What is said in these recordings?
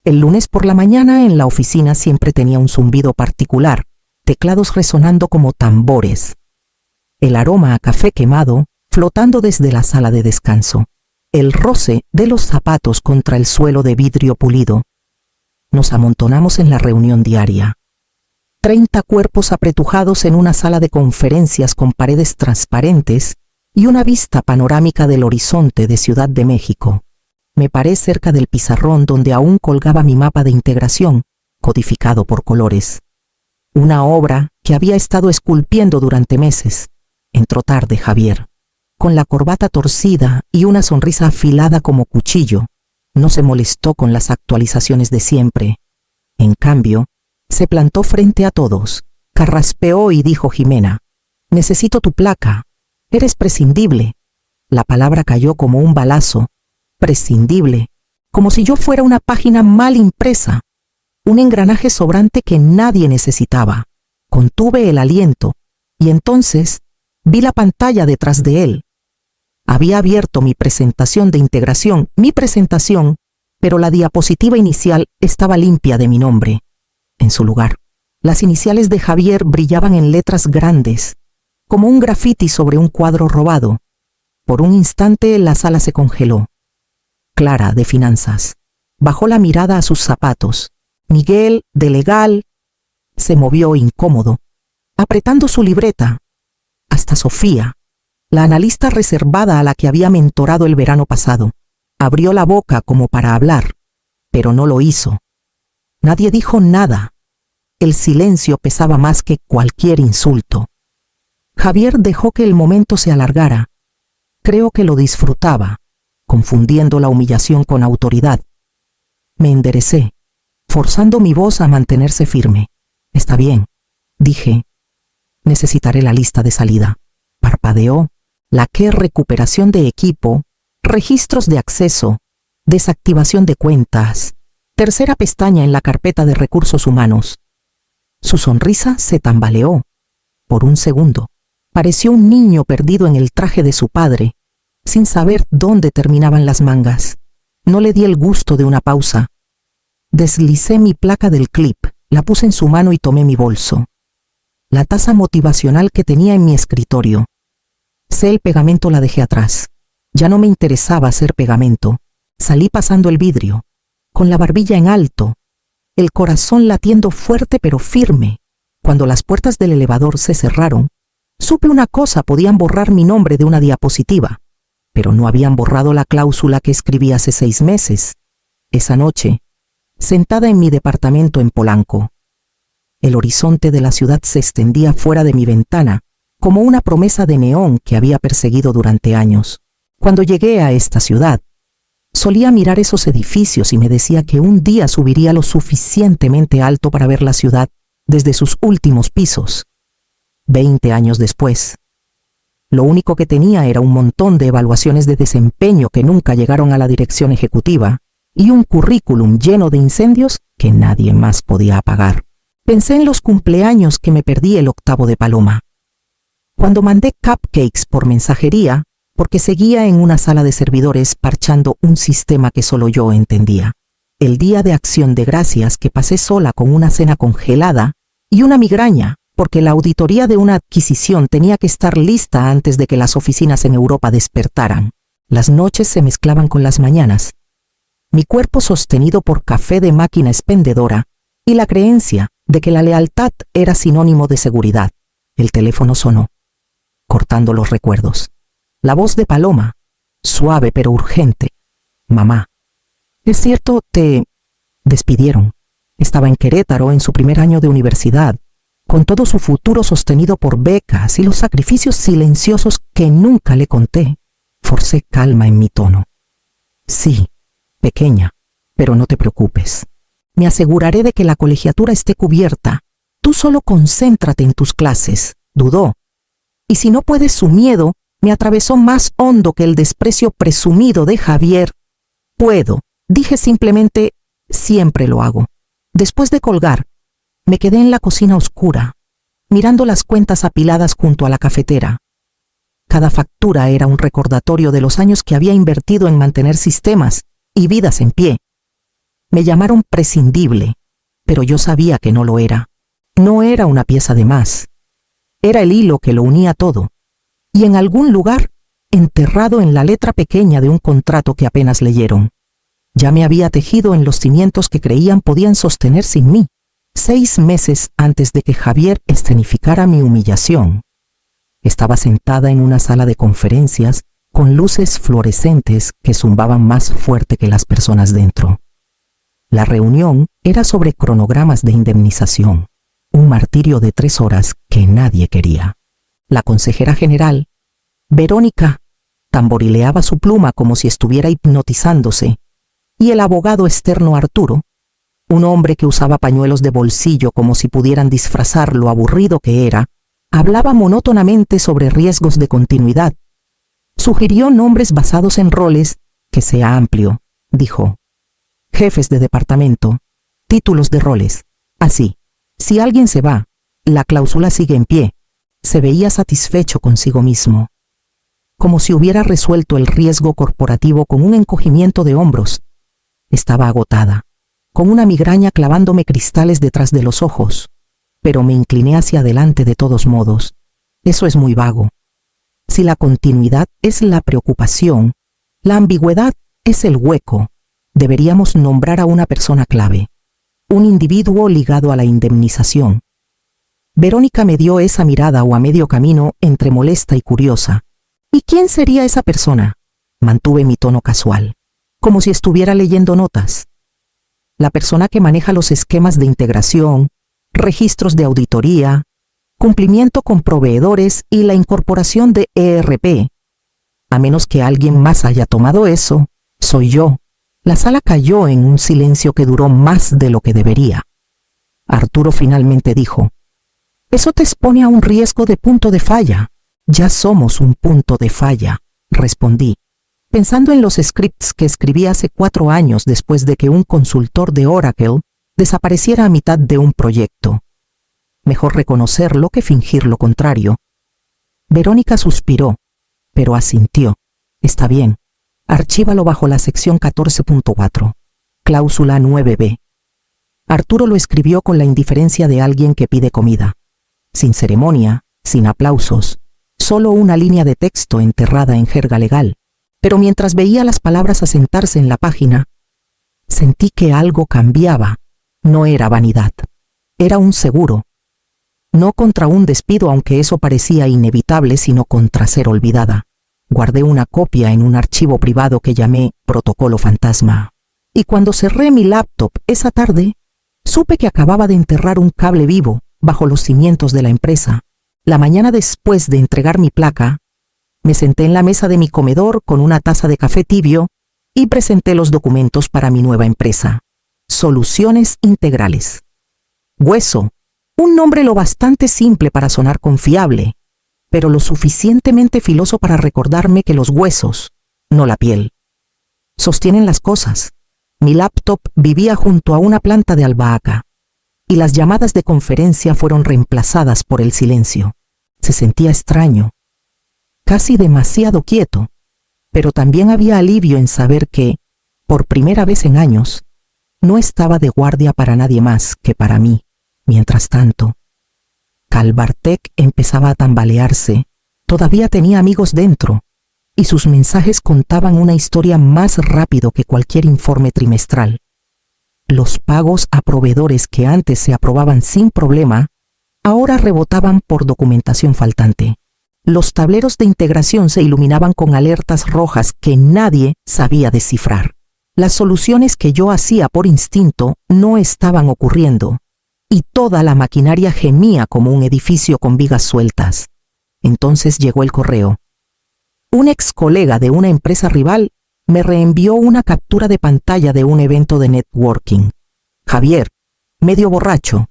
El lunes por la mañana en la oficina siempre tenía un zumbido particular, teclados resonando como tambores. El aroma a café quemado flotando desde la sala de descanso. El roce de los zapatos contra el suelo de vidrio pulido. Nos amontonamos en la reunión diaria. 30 cuerpos apretujados en una sala de conferencias con paredes transparentes y una vista panorámica del horizonte de Ciudad de México. Me paré cerca del pizarrón donde aún colgaba mi mapa de integración, codificado por colores. Una obra que había estado esculpiendo durante meses. Entró tarde Javier. Con la corbata torcida y una sonrisa afilada como cuchillo, no se molestó con las actualizaciones de siempre. En cambio, se plantó frente a todos, carraspeó y dijo Jimena, «Necesito tu placa. Eres prescindible». La palabra cayó como un balazo. Prescindible, como si yo fuera una página mal impresa, un engranaje sobrante que nadie necesitaba. Contuve el aliento y entonces vi la pantalla detrás de él. Había abierto mi presentación de integración, pero la diapositiva inicial estaba limpia de mi nombre. En su lugar, las iniciales de Javier brillaban en letras grandes, como un grafiti sobre un cuadro robado. Por un instante la sala se congeló. Clara, de finanzas, bajó la mirada a sus zapatos. Miguel, de legal, se movió incómodo, apretando su libreta. Hasta Sofía, la analista reservada a la que había mentorado el verano pasado, abrió la boca como para hablar, pero no lo hizo. Nadie dijo nada. El silencio pesaba más que cualquier insulto. Javier dejó que el momento se alargara. Creo que lo disfrutaba, confundiendo la humillación con autoridad. Me enderecé, forzando mi voz a mantenerse firme. «Está bien», dije. «Necesitaré la lista de salida». Parpadeó. Laqué recuperación de equipo, registros de acceso, desactivación de cuentas, tercera pestaña en la carpeta de recursos humanos. Su sonrisa se tambaleó. Por un segundo, pareció un niño perdido en el traje de su padre, sin saber dónde terminaban las mangas. No le di el gusto de una pausa. Deslicé mi placa del clip, la puse en su mano y tomé mi bolso. La taza motivacional que tenía en mi escritorio. Sé el pegamento la dejé atrás. Ya no me interesaba hacer pegamento. Salí pasando el vidrio, con la barbilla en alto, el corazón latiendo fuerte pero firme. Cuando las puertas del elevador se cerraron, supe una cosa: podían borrar mi nombre de una diapositiva, pero no habían borrado la cláusula que escribí hace 6 meses. Esa noche, sentada en mi departamento en Polanco, el horizonte de la ciudad se extendía fuera de mi ventana, como una promesa de neón que había perseguido durante años. Cuando llegué a esta ciudad, solía mirar esos edificios y me decía que un día subiría lo suficientemente alto para ver la ciudad desde sus últimos pisos. 20 años después, lo único que tenía era un montón de evaluaciones de desempeño que nunca llegaron a la dirección ejecutiva y un currículum lleno de incendios que nadie más podía apagar. Pensé en los cumpleaños que me perdí el 8º de Paloma. Cuando mandé cupcakes por mensajería, porque seguía en una sala de servidores parchando un sistema que solo yo entendía. El día de Acción de Gracias que pasé sola con una cena congelada y una migraña, porque la auditoría de una adquisición tenía que estar lista antes de que las oficinas en Europa despertaran. Las noches se mezclaban con las mañanas. Mi cuerpo sostenido por café de máquina expendedora y la creencia de que la lealtad era sinónimo de seguridad. El teléfono sonó, cortando los recuerdos. La voz de Paloma, suave pero urgente. «Mamá, es cierto, te despidieron». Estaba en Querétaro en su primer año de universidad, con todo su futuro sostenido por becas y los sacrificios silenciosos que nunca le conté. Forcé calma en mi tono. «Sí, pequeña, pero no te preocupes. Me aseguraré de que la colegiatura esté cubierta. Tú solo concéntrate en tus clases». Dudó. Y si no puedes, su miedo me atravesó más hondo que el desprecio presumido de Javier. «Puedo», dije simplemente, «siempre lo hago». Después de colgar, me quedé en la cocina oscura, mirando las cuentas apiladas junto a la cafetera. Cada factura era un recordatorio de los años que había invertido en mantener sistemas y vidas en pie. Me llamaron prescindible, pero yo sabía que no lo era. No era una pieza de más. Era el hilo que lo unía todo. Y en algún lugar, enterrado en la letra pequeña de un contrato que apenas leyeron. Ya me había tejido en los cimientos que creían podían sostener sin mí, 6 meses antes de que Javier escenificara mi humillación. Estaba sentada en una sala de conferencias con luces fluorescentes que zumbaban más fuerte que las personas dentro. La reunión era sobre cronogramas de indemnización, un martirio de 3 horas que nadie quería. La consejera general, Verónica, tamborileaba su pluma como si estuviera hipnotizándose, y el abogado externo Arturo, un hombre que usaba pañuelos de bolsillo como si pudieran disfrazar lo aburrido que era, hablaba monótonamente sobre riesgos de continuidad. Sugirió nombres basados en roles, que sea amplio, dijo. Jefes de departamento, títulos de roles. Así, si alguien se va, la cláusula sigue en pie. Se veía satisfecho consigo mismo, como si hubiera resuelto el riesgo corporativo con un encogimiento de hombros. Estaba agotada, con una migraña clavándome cristales detrás de los ojos, pero me incliné hacia adelante de todos modos. Eso es muy vago. Si la continuidad es la preocupación, la ambigüedad es el hueco. Deberíamos nombrar a una persona clave, un individuo ligado a la indemnización. Verónica me dio esa mirada o a medio camino entre molesta y curiosa. ¿Y quién sería esa persona? Mantuve mi tono casual, como si estuviera leyendo notas. La persona que maneja los esquemas de integración, registros de auditoría, cumplimiento con proveedores y la incorporación de ERP. A menos que alguien más haya tomado eso, soy yo. La sala cayó en un silencio que duró más de lo que debería. Arturo finalmente dijo, «Eso te expone a un riesgo de punto de falla». «Ya somos un punto de falla», respondí, pensando en los scripts que escribí hace 4 años después de que un consultor de Oracle desapareciera a mitad de un proyecto. Mejor reconocerlo que fingir lo contrario. Verónica suspiró, pero asintió. «Está bien. Archívalo bajo la sección 14.4, cláusula 9b». Arturo lo escribió con la indiferencia de alguien que pide comida. Sin ceremonia, sin aplausos, solo una línea de texto enterrada en jerga legal. Pero mientras veía las palabras asentarse en la página, sentí que algo cambiaba. No era vanidad, era un seguro. No contra un despido, aunque eso parecía inevitable, sino contra ser olvidada. Guardé una copia en un archivo privado que llamé Protocolo Fantasma. Y cuando cerré mi laptop esa tarde, supe que acababa de enterrar un cable vivo bajo los cimientos de la empresa. La mañana después de entregar mi placa, me senté en la mesa de mi comedor con una taza de café tibio y presenté los documentos para mi nueva empresa. Soluciones Integrales. Hueso, un nombre lo bastante simple para sonar confiable, pero lo suficientemente filoso para recordarme que los huesos, no la piel, sostienen las cosas. Mi laptop vivía junto a una planta de albahaca, y las llamadas de conferencia fueron reemplazadas por el silencio. Se sentía extraño, casi demasiado quieto, pero también había alivio en saber que, por primera vez en años, no estaba de guardia para nadie más que para mí. Mientras tanto, Calvartec empezaba a tambalearse. Todavía tenía amigos dentro, y sus mensajes contaban una historia más rápido que cualquier informe trimestral. Los pagos a proveedores que antes se aprobaban sin problema, ahora rebotaban por documentación faltante. Los tableros de integración se iluminaban con alertas rojas que nadie sabía descifrar. Las soluciones que yo hacía por instinto no estaban ocurriendo, y toda la maquinaria gemía como un edificio con vigas sueltas. Entonces llegó el correo. Un ex colega de una empresa rival me reenvió una captura de pantalla de un evento de networking. Javier, medio borracho,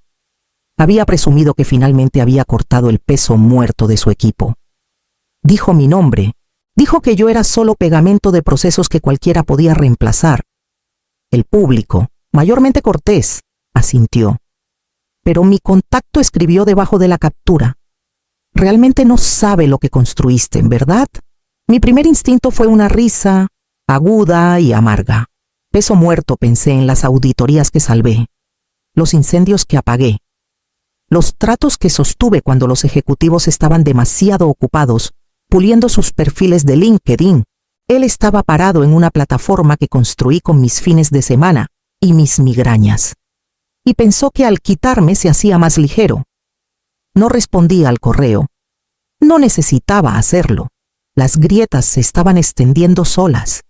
había presumido que finalmente había cortado el peso muerto de su equipo. Dijo mi nombre, dijo que yo era solo pegamento de procesos que cualquiera podía reemplazar. El público, mayormente cortés, asintió. Pero mi contacto escribió debajo de la captura: «Realmente no sabe lo que construiste, ¿verdad?». Mi primer instinto fue una risa aguda y amarga. Peso muerto, pensé en las auditorías que salvé, los incendios que apagué, los tratos que sostuve cuando los ejecutivos estaban demasiado ocupados puliendo sus perfiles de LinkedIn. Él estaba parado en una plataforma que construí con mis fines de semana y mis migrañas. Y pensó que al quitarme se hacía más ligero. No respondí al correo. No necesitaba hacerlo. Las grietas se estaban extendiendo solas.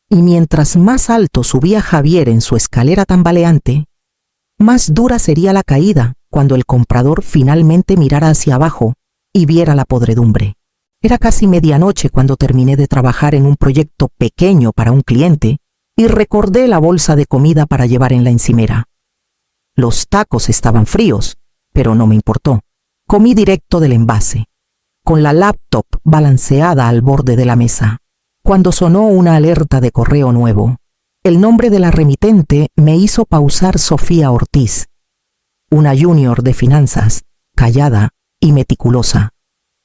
Y mientras más alto subía Javier en su escalera tambaleante, más dura sería la caída cuando el comprador finalmente mirara hacia abajo y viera la podredumbre. Era casi medianoche cuando terminé de trabajar en un proyecto pequeño para un cliente y recordé la bolsa de comida para llevar en la encimera. Los tacos estaban fríos, pero no me importó. Comí directo del envase, con la laptop balanceada al borde de la mesa, cuando sonó una alerta de correo nuevo. El nombre de la remitente me hizo pausar. Sofía Ortiz, una junior de finanzas, callada y meticulosa,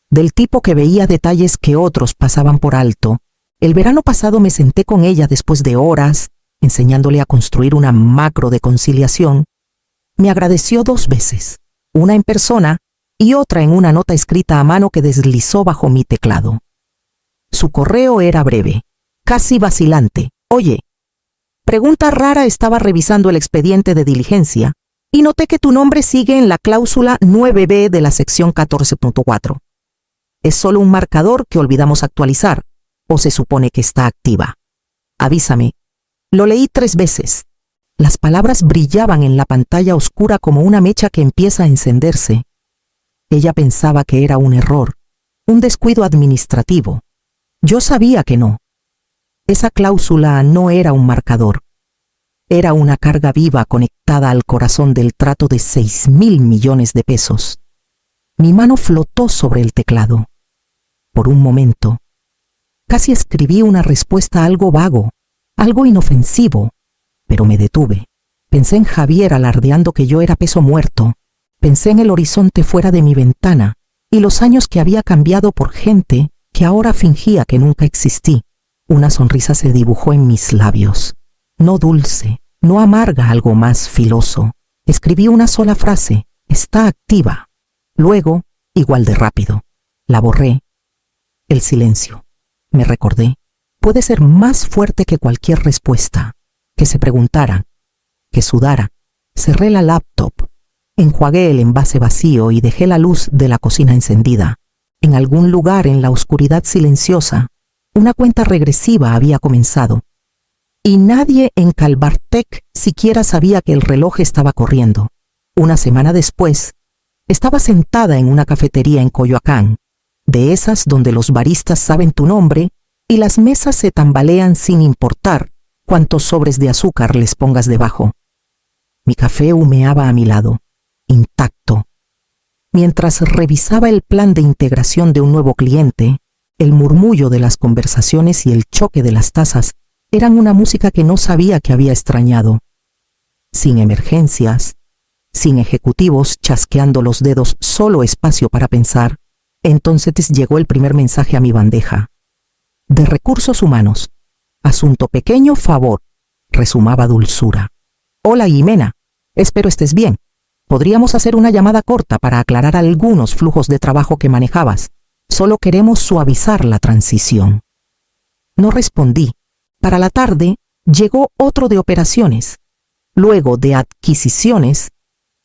del tipo que veía detalles que otros pasaban por alto. El verano pasado me senté con ella después de horas, enseñándole a construir una macro de conciliación. Me agradeció 2 veces, una en persona y otra en una nota escrita a mano que deslizó bajo mi teclado. Su correo era breve, casi vacilante. Oye, pregunta rara, estaba revisando el expediente de diligencia y noté que tu nombre sigue en la cláusula 9b de la sección 14.4. Es solo un marcador que olvidamos actualizar, o se supone que está activa. Avísame. Lo leí 3 veces. Las palabras brillaban en la pantalla oscura como una mecha que empieza a encenderse. Ella pensaba que era un error, un descuido administrativo. Yo sabía que no. Esa cláusula no era un marcador. Era una carga viva conectada al corazón del trato de 6.000 millones de pesos. Mi mano flotó sobre el teclado. Por un momento, casi escribí una respuesta algo vago, algo inofensivo, pero me detuve. Pensé en Javier alardeando que yo era peso muerto. Pensé en el horizonte fuera de mi ventana y los años que había cambiado por gente que ahora fingía que nunca existí. Una sonrisa se dibujó en mis labios. No dulce, no amarga, algo más filoso. Escribí una sola frase: está activa. Luego, igual de rápido, la borré. El silencio, me recordé, puede ser más fuerte que cualquier respuesta. Que se preguntara, que sudara. Cerré la laptop, enjuagué el envase vacío y dejé la luz de la cocina encendida. En algún lugar en la oscuridad silenciosa, una cuenta regresiva había comenzado. Y nadie en Calvartec siquiera sabía que el reloj estaba corriendo. Una semana después, estaba sentada en una cafetería en Coyoacán, de esas donde los baristas saben tu nombre y las mesas se tambalean sin importar cuántos sobres de azúcar les pongas debajo. Mi café humeaba a mi lado, intacto. Mientras revisaba el plan de integración de un nuevo cliente, el murmullo de las conversaciones y el choque de las tazas eran una música que no sabía que había extrañado. Sin emergencias, sin ejecutivos chasqueando los dedos, solo espacio para pensar. Entonces llegó el primer mensaje a mi bandeja. De recursos humanos. Asunto pequeño, favor, resumaba dulzura. Hola Jimena, espero estés bien. Podríamos hacer una llamada corta para aclarar algunos flujos de trabajo que manejabas. Solo queremos suavizar la transición. No respondí. Para la tarde llegó otro de operaciones. Luego de adquisiciones,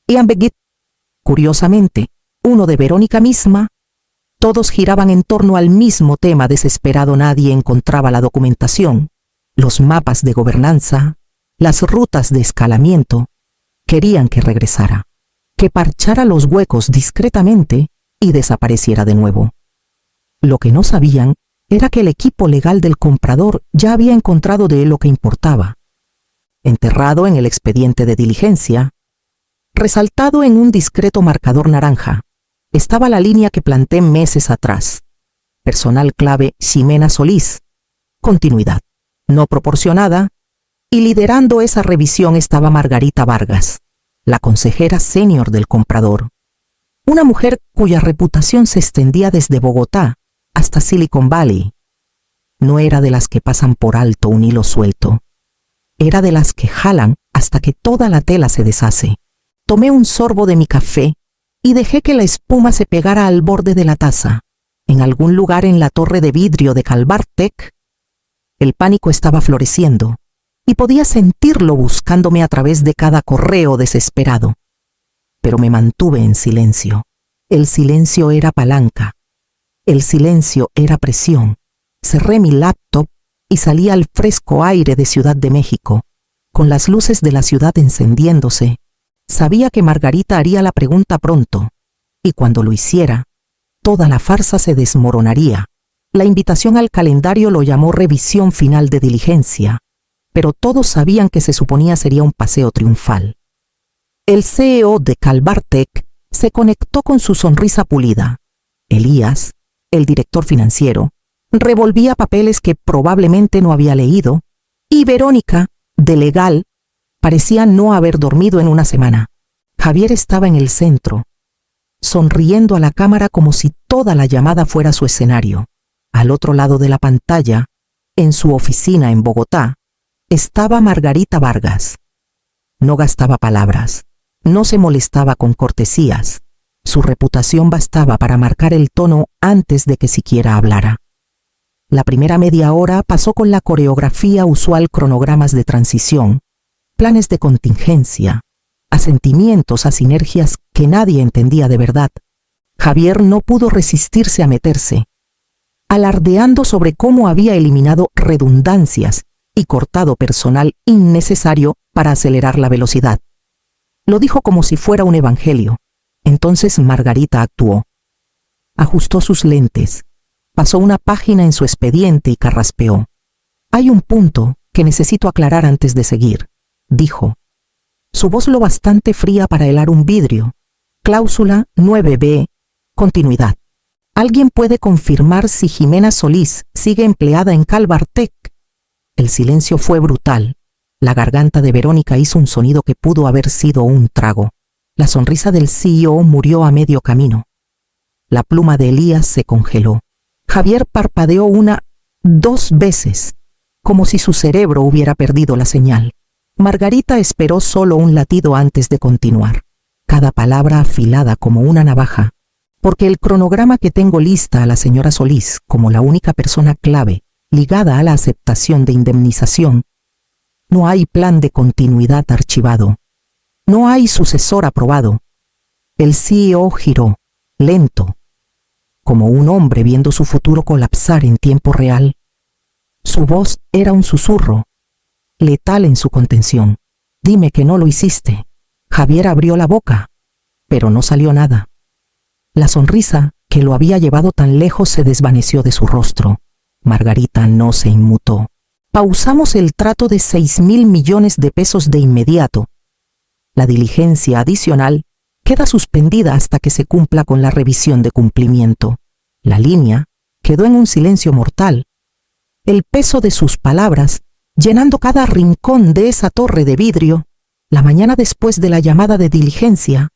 Ian Begit. Curiosamente, uno de Verónica misma. Todos giraban en torno al mismo tema desesperado. Nadie encontraba la documentación, los mapas de gobernanza, las rutas de escalamiento. Querían que regresara, que parchara los huecos discretamente y desapareciera de nuevo. Lo que no sabían era que el equipo legal del comprador ya había encontrado de él lo que importaba. Enterrado en el expediente de diligencia, resaltado en un discreto marcador naranja, estaba la línea que planté meses atrás. Personal clave Ximena Solís. Continuidad no proporcionada. Y liderando esa revisión estaba Margarita Vargas, la consejera senior del comprador. Una mujer cuya reputación se extendía desde Bogotá hasta Silicon Valley. No era de las que pasan por alto un hilo suelto. Era de las que jalan hasta que toda la tela se deshace. Tomé un sorbo de mi café y dejé que la espuma se pegara al borde de la taza. En algún lugar en la torre de vidrio de Calvartec, el pánico estaba floreciendo y podía sentirlo buscándome a través de cada correo desesperado. Pero me mantuve en silencio. El silencio era palanca. El silencio era presión. Cerré mi laptop y salí al fresco aire de Ciudad de México, con las luces de la ciudad encendiéndose. Sabía que Margarita haría la pregunta pronto, y cuando lo hiciera, toda la farsa se desmoronaría. La invitación al calendario lo llamó revisión final de diligencia, pero todos sabían que se suponía sería un paseo triunfal. El CEO de Calvartec se conectó con su sonrisa pulida. Elías, el director financiero, revolvía papeles que probablemente no había leído, y Verónica, de legal, parecía no haber dormido en una semana. Javier estaba en el centro, sonriendo a la cámara como si toda la llamada fuera su escenario. Al otro lado de la pantalla, en su oficina en Bogotá, estaba Margarita Vargas. No gastaba palabras, no se molestaba con cortesías. Su reputación bastaba para marcar el tono antes de que siquiera hablara. La primera media hora pasó con la coreografía usual: cronogramas de transición, planes de contingencia, asentimientos a sinergias que nadie entendía de verdad. Javier no pudo resistirse a meterse, alardeando sobre cómo había eliminado redundancias y cortado personal innecesario para acelerar la velocidad. Lo dijo como si fuera un evangelio. Entonces Margarita actuó. Ajustó sus lentes, pasó una página en su expediente y carraspeó. «Hay un punto que necesito aclarar antes de seguir», dijo. Su voz lo bastante fría para helar un vidrio. Cláusula 9b. Continuidad. ¿Alguien puede confirmar si Jimena Solís sigue empleada en Calvartec? El silencio fue brutal. La garganta de Verónica hizo un sonido que pudo haber sido un trago. La sonrisa del CEO murió a medio camino. La pluma de Elías se congeló. Javier parpadeó 2 veces, como si su cerebro hubiera perdido la señal. Margarita esperó solo un latido antes de continuar, cada palabra afilada como una navaja, porque el cronograma que tengo lista a la señora Solís como la única persona clave ligada a la aceptación de indemnización. No hay plan de continuidad archivado. No hay sucesor aprobado. El CEO giró, lento, como un hombre viendo su futuro colapsar en tiempo real. Su voz era un susurro, letal en su contención. «Dime que no lo hiciste». Javier abrió la boca, pero no salió nada. La sonrisa que lo había llevado tan lejos se desvaneció de su rostro. Margarita no se inmutó. «Pausamos el trato de 6.000 millones de pesos de inmediato. La diligencia adicional queda suspendida hasta que se cumpla con la revisión de cumplimiento». La línea quedó en un silencio mortal. El peso de sus palabras llenando cada rincón de esa torre de vidrio. La mañana después de la llamada de diligencia,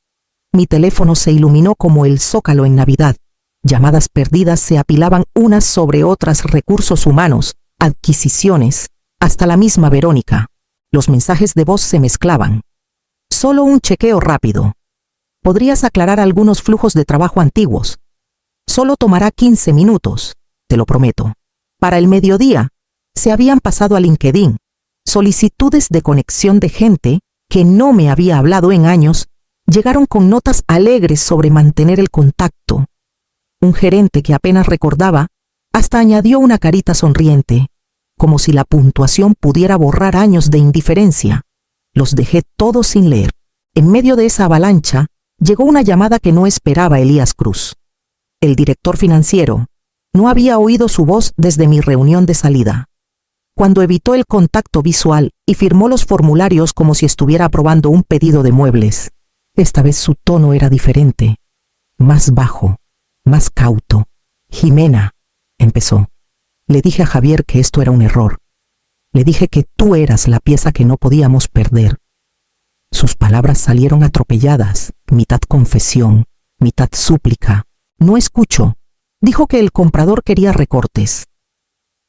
mi teléfono se iluminó como el zócalo en Navidad. Llamadas perdidas se apilaban unas sobre otras: recursos humanos, adquisiciones, hasta la misma Verónica. Los mensajes de voz se mezclaban. «Solo un chequeo rápido. ¿Podrías aclarar algunos flujos de trabajo antiguos? Solo tomará 15 minutos, te lo prometo». Para el mediodía, se habían pasado a LinkedIn. Solicitudes de conexión de gente que no me había hablado en años llegaron con notas alegres sobre mantener el contacto. Un gerente que apenas recordaba hasta añadió una carita sonriente, como si la puntuación pudiera borrar años de indiferencia. Los dejé todos sin leer. En medio de esa avalancha, llegó una llamada que no esperaba Elías Cruz. El director financiero. No había oído su voz desde mi reunión de salida. Cuando evitó el contacto visual y firmó los formularios como si estuviera aprobando un pedido de muebles. Esta vez su tono era diferente, más bajo, más cauto. «Jimena», empezó. «Le dije a Javier que esto era un error. Le dije que tú eras la pieza que no podíamos perder». Sus palabras salieron atropelladas, mitad confesión, mitad súplica. «No escucho». Dijo que el comprador quería recortes.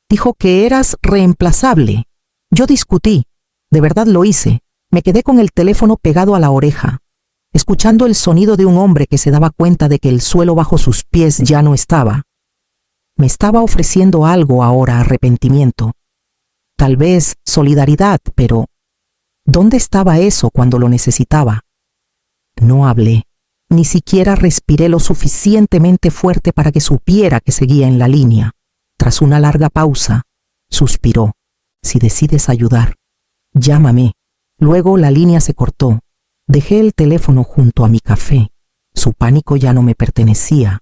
Dijo que eras reemplazable. Yo discutí. De verdad lo hice. Me quedé con el teléfono pegado a la oreja, escuchando el sonido de un hombre que se daba cuenta de que el suelo bajo sus pies ya no estaba. Me estaba ofreciendo algo ahora, arrepentimiento. Tal vez solidaridad, pero ¿dónde estaba eso cuando lo necesitaba? No hablé, ni siquiera respiré lo suficientemente fuerte para que supiera que seguía en la línea. Tras una larga pausa, suspiró. Si decides ayudar, llámame. Luego la línea se cortó. Dejé el teléfono junto a mi café. Su pánico ya no me pertenecía.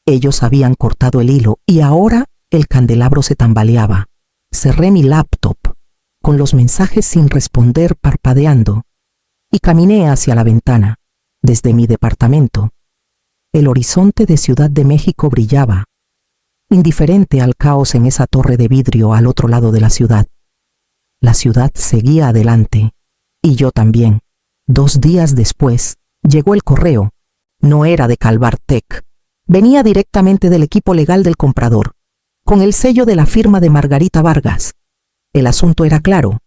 Ellos habían cortado el hilo y ahora el candelabro se tambaleaba. Cerré mi laptop, con los mensajes sin responder parpadeando, y caminé hacia la ventana. Desde mi departamento, el horizonte de Ciudad de México brillaba, indiferente al caos en esa torre de vidrio al otro lado de la ciudad. La ciudad seguía adelante, y yo también. 2 días después, llegó el correo. No era de Calvartec. Venía directamente del equipo legal del comprador, con el sello de la firma de Margarita Vargas. El asunto era claro.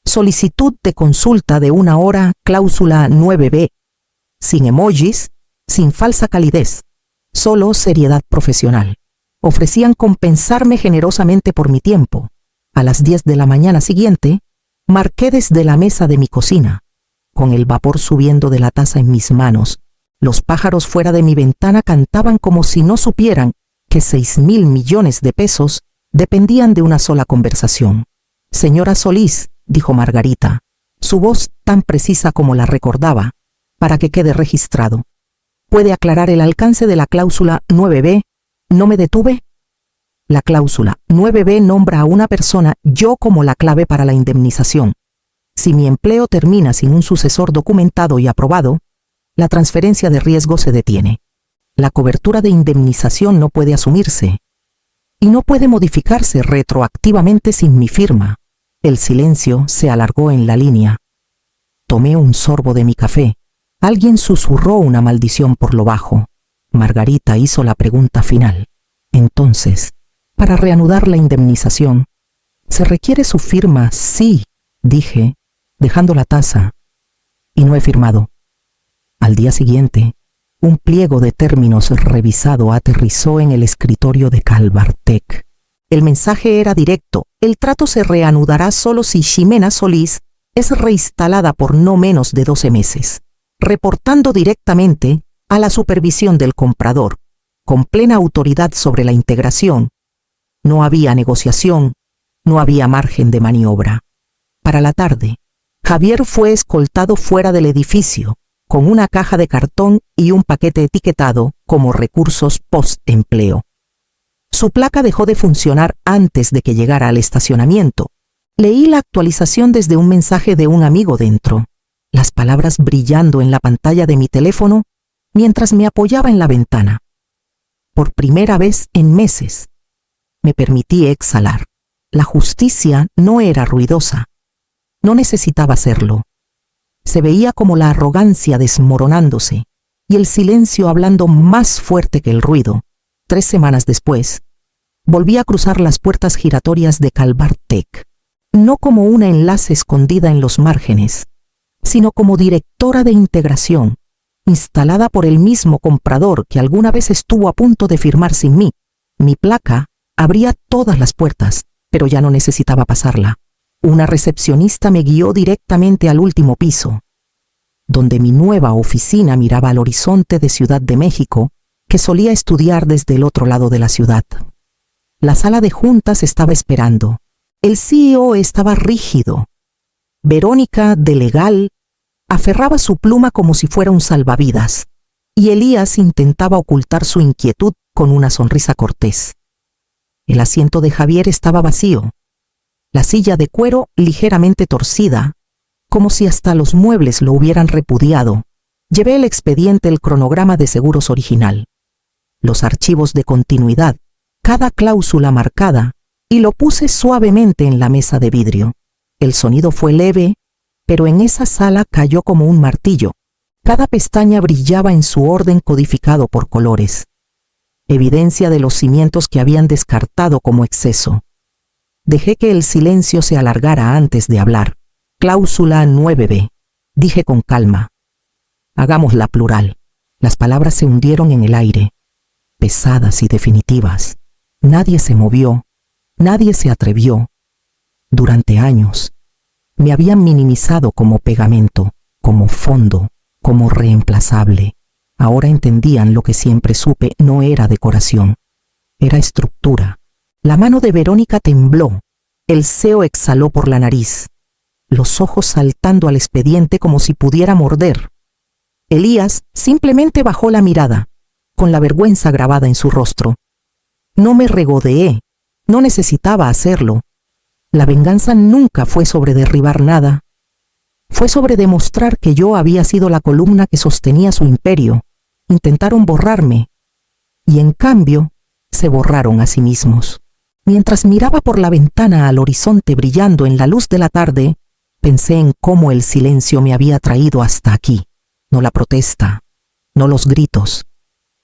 Solicitud de consulta de 1 hora, cláusula 9b. Sin emojis, sin falsa calidez, solo seriedad profesional. Ofrecían compensarme generosamente por mi tiempo. A las 10 de la mañana siguiente, marqué desde la mesa de mi cocina, con el vapor subiendo de la taza en mis manos. Los pájaros fuera de mi ventana cantaban como si no supieran que 6.000 millones de pesos dependían de una sola conversación. Señora Solís, dijo Margarita, su voz tan precisa como la recordaba, para que quede registrado. ¿Puede aclarar el alcance de la cláusula 9b? ¿No me detuve? La cláusula 9b nombra a una persona yo como la clave para la indemnización. Si mi empleo termina sin un sucesor documentado y aprobado, la transferencia de riesgo se detiene. La cobertura de indemnización no puede asumirse y no puede modificarse retroactivamente sin mi firma. El silencio se alargó en la línea. Tomé un sorbo de mi café. Alguien susurró una maldición por lo bajo. Margarita hizo la pregunta final. Entonces, para reanudar la indemnización, ¿se requiere su firma? Sí, dije, dejando la taza. Y no he firmado. Al día siguiente, un pliego de términos revisado aterrizó en el escritorio de Calvartec. El mensaje era directo. El trato se reanudará solo si Ximena Solís es reinstalada por no menos de 12 meses. Reportando directamente a la supervisión del comprador, con plena autoridad sobre la integración. No había negociación, no había margen de maniobra. Para la tarde, Javier fue escoltado fuera del edificio, con una caja de cartón y un paquete etiquetado como recursos post-empleo. Su placa dejó de funcionar antes de que llegara al estacionamiento. Leí la actualización desde un mensaje de un amigo dentro. Las palabras brillando en la pantalla de mi teléfono mientras me apoyaba en la ventana. Por primera vez en meses, me permití exhalar. La justicia no era ruidosa. No necesitaba serlo. Se veía como la arrogancia desmoronándose y el silencio hablando más fuerte que el ruido. 3 semanas después, volví a cruzar las puertas giratorias de Calvartec, no como una enlace escondida en los márgenes, sino como directora de integración, instalada por el mismo comprador que alguna vez estuvo a punto de firmar sin mí. Mi placa abría todas las puertas, pero ya no necesitaba pasarla. Una recepcionista me guió directamente al último piso, donde mi nueva oficina miraba al horizonte de Ciudad de México, que solía estudiar desde el otro lado de la ciudad. La sala de juntas estaba esperando. El CEO estaba rígido. Verónica, de legal, aferraba su pluma como si fuera un salvavidas, y Elías intentaba ocultar su inquietud con una sonrisa cortés. El asiento de Javier estaba vacío, la silla de cuero ligeramente torcida, como si hasta los muebles lo hubieran repudiado. Llevé el expediente, el cronograma de seguros original, los archivos de continuidad, cada cláusula marcada, y lo puse suavemente en la mesa de vidrio. El sonido fue leve, pero en esa sala cayó como un martillo. Cada pestaña brillaba en su orden codificado por colores, evidencia de los cimientos que habían descartado como exceso. Dejé que el silencio se alargara antes de hablar. Cláusula 9b. Dije con calma. Hagámosla plural. Las palabras se hundieron en el aire, pesadas y definitivas. Nadie se movió, nadie se atrevió. Durante años, me habían minimizado como pegamento, como fondo, como reemplazable. Ahora entendían lo que siempre supe no era decoración, era estructura. La mano de Verónica tembló, el seo exhaló por la nariz, los ojos saltando al expediente como si pudiera morder. Elías simplemente bajó la mirada, con la vergüenza grabada en su rostro. No me regodeé, no necesitaba hacerlo. La venganza nunca fue sobre derribar nada. Fue sobre demostrar que yo había sido la columna que sostenía su imperio. Intentaron borrarme, y en cambio se borraron a sí mismos. Mientras miraba por la ventana al horizonte brillando en la luz de la tarde, pensé en cómo el silencio me había traído hasta aquí. No la protesta, no los gritos,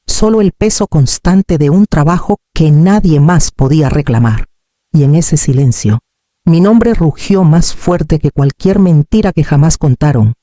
solo el peso constante de un trabajo que nadie más podía reclamar. Y en ese silencio, mi nombre rugió más fuerte que cualquier mentira que jamás contaron.